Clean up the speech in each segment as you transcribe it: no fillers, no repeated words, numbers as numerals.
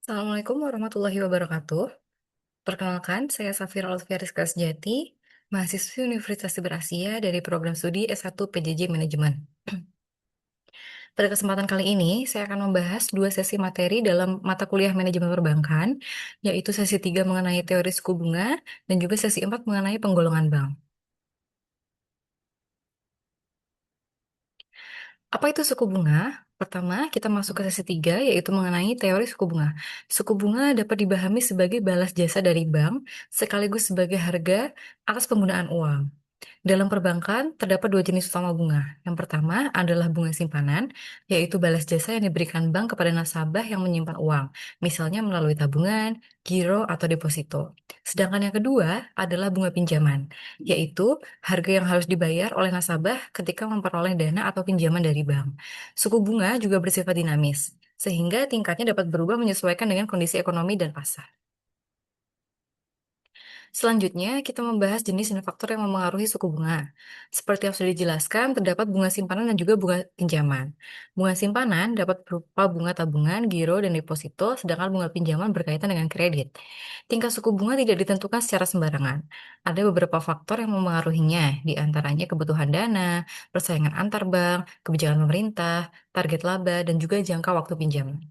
Assalamualaikum warahmatullahi wabarakatuh. Perkenalkan, saya Safira Lutfi Rizka Sejati, mahasiswi Universitas Berasia dari program studi S1 PJJ Manajemen. Pada kesempatan kali ini, saya akan membahas dua sesi materi dalam mata kuliah manajemen perbankan, yaitu sesi 3 mengenai teori suku bunga dan juga sesi 4 mengenai penggolongan bank. Apa itu suku bunga? Pertama, kita masuk ke sesi 3, yaitu mengenai teori suku bunga. Suku bunga dapat dipahami sebagai balas jasa dari bank, sekaligus sebagai harga atas penggunaan uang. Dalam perbankan, terdapat dua jenis utama bunga. Yang pertama adalah bunga simpanan, yaitu balas jasa yang diberikan bank kepada nasabah yang menyimpan uang, misalnya melalui tabungan, giro, atau deposito. Sedangkan yang kedua adalah bunga pinjaman, yaitu harga yang harus dibayar oleh nasabah ketika memperoleh dana atau pinjaman dari bank. Suku bunga juga bersifat dinamis, sehingga tingkatnya dapat berubah menyesuaikan dengan kondisi ekonomi dan pasar. Selanjutnya, kita membahas jenis dan faktor yang memengaruhi suku bunga. Seperti yang sudah dijelaskan, terdapat bunga simpanan dan juga bunga pinjaman. Bunga simpanan dapat berupa bunga tabungan, giro, dan deposito, sedangkan bunga pinjaman berkaitan dengan kredit. Tingkat suku bunga tidak ditentukan secara sembarangan. Ada beberapa faktor yang memengaruhinya, di antaranya kebutuhan dana, persaingan antar bank, kebijakan pemerintah, target laba, dan juga jangka waktu pinjaman.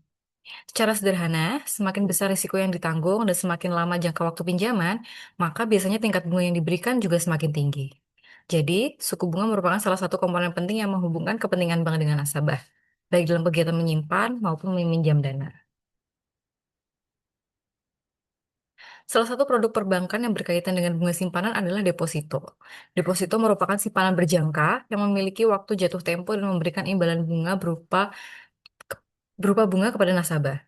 Secara sederhana, semakin besar risiko yang ditanggung dan semakin lama jangka waktu pinjaman, maka biasanya tingkat bunga yang diberikan juga semakin tinggi. Jadi, suku bunga merupakan salah satu komponen penting yang menghubungkan kepentingan bank dengan nasabah, baik dalam kegiatan menyimpan maupun meminjam dana. Salah satu produk perbankan yang berkaitan dengan bunga simpanan adalah deposito. Deposito merupakan simpanan berjangka yang memiliki waktu jatuh tempo dan memberikan imbalan bunga berupa bunga kepada nasabah.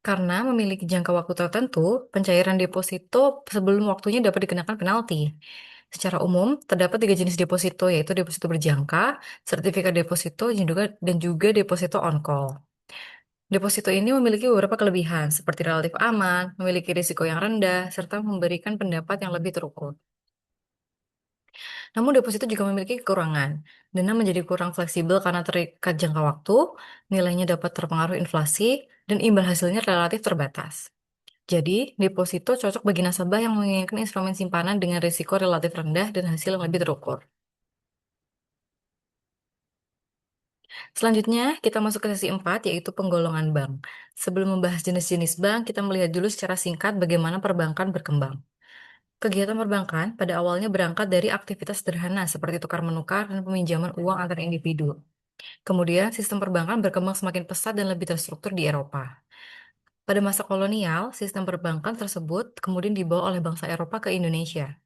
Karena memiliki jangka waktu tertentu, pencairan deposito sebelum waktunya dapat dikenakan penalti. Secara umum, terdapat tiga jenis deposito, yaitu deposito berjangka, sertifikat deposito, dan juga deposito on-call. Deposito ini memiliki beberapa kelebihan, seperti relatif aman, memiliki risiko yang rendah, serta memberikan pendapat yang lebih terukur. Namun deposito juga memiliki kekurangan. Dana menjadi kurang fleksibel karena terikat jangka waktu, nilainya dapat terpengaruh inflasi, dan imbal hasilnya relatif terbatas. Jadi, deposito cocok bagi nasabah yang menginginkan instrumen simpanan dengan risiko relatif rendah dan hasil yang lebih terukur. Selanjutnya, kita masuk ke sesi 4, yaitu penggolongan bank. Sebelum membahas jenis-jenis bank, kita melihat dulu secara singkat bagaimana perbankan berkembang. Kegiatan perbankan pada awalnya berangkat dari aktivitas sederhana seperti tukar-menukar dan peminjaman uang antar individu. Kemudian, sistem perbankan berkembang semakin pesat dan lebih terstruktur di Eropa. Pada masa kolonial, sistem perbankan tersebut kemudian dibawa oleh bangsa Eropa ke Indonesia.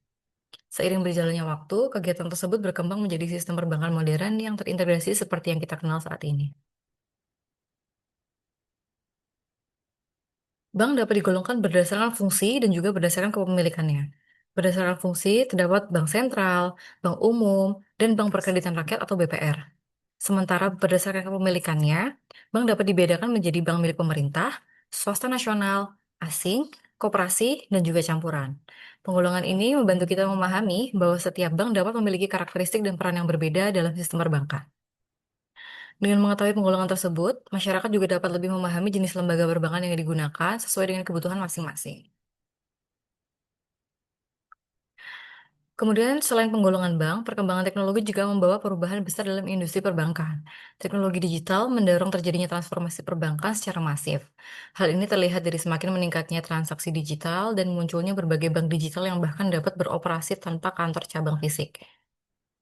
Seiring berjalannya waktu, kegiatan tersebut berkembang menjadi sistem perbankan modern yang terintegrasi seperti yang kita kenal saat ini. Bank dapat digolongkan berdasarkan fungsi dan juga berdasarkan kepemilikannya. Berdasarkan fungsi, terdapat bank sentral, bank umum, dan bank perkreditan rakyat atau BPR. Sementara berdasarkan kepemilikannya, bank dapat dibedakan menjadi bank milik pemerintah, swasta nasional, asing, koperasi, dan juga campuran. Penggolongan ini membantu kita memahami bahwa setiap bank dapat memiliki karakteristik dan peran yang berbeda dalam sistem perbankan. Dengan mengetahui penggolongan tersebut, masyarakat juga dapat lebih memahami jenis lembaga perbankan yang digunakan sesuai dengan kebutuhan masing-masing. Kemudian, selain penggolongan bank, perkembangan teknologi juga membawa perubahan besar dalam industri perbankan. Teknologi digital mendorong terjadinya transformasi perbankan secara masif. Hal ini terlihat dari semakin meningkatnya transaksi digital dan munculnya berbagai bank digital yang bahkan dapat beroperasi tanpa kantor cabang fisik.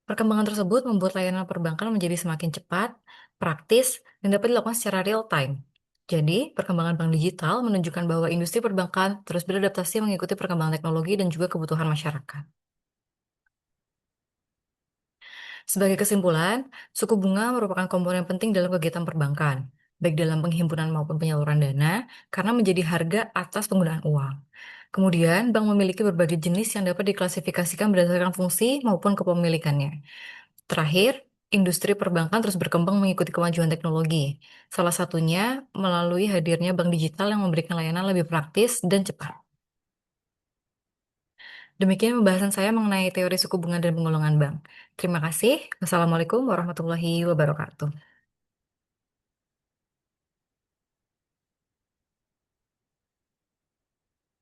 Perkembangan tersebut membuat layanan perbankan menjadi semakin cepat, praktis, dan dapat dilakukan secara real time. Jadi, perkembangan bank digital menunjukkan bahwa industri perbankan terus beradaptasi mengikuti perkembangan teknologi dan juga kebutuhan masyarakat. Sebagai kesimpulan, suku bunga merupakan komponen penting dalam kegiatan perbankan, baik dalam penghimpunan maupun penyaluran dana, karena menjadi harga atas penggunaan uang. Kemudian, bank memiliki berbagai jenis yang dapat diklasifikasikan berdasarkan fungsi maupun kepemilikannya. Terakhir, industri perbankan terus berkembang mengikuti kemajuan teknologi. Salah satunya melalui hadirnya bank digital yang memberikan layanan lebih praktis dan cepat. Demikian pembahasan saya mengenai teori suku bunga dan penggolongan bank. Terima kasih. Wassalamualaikum warahmatullahi wabarakatuh.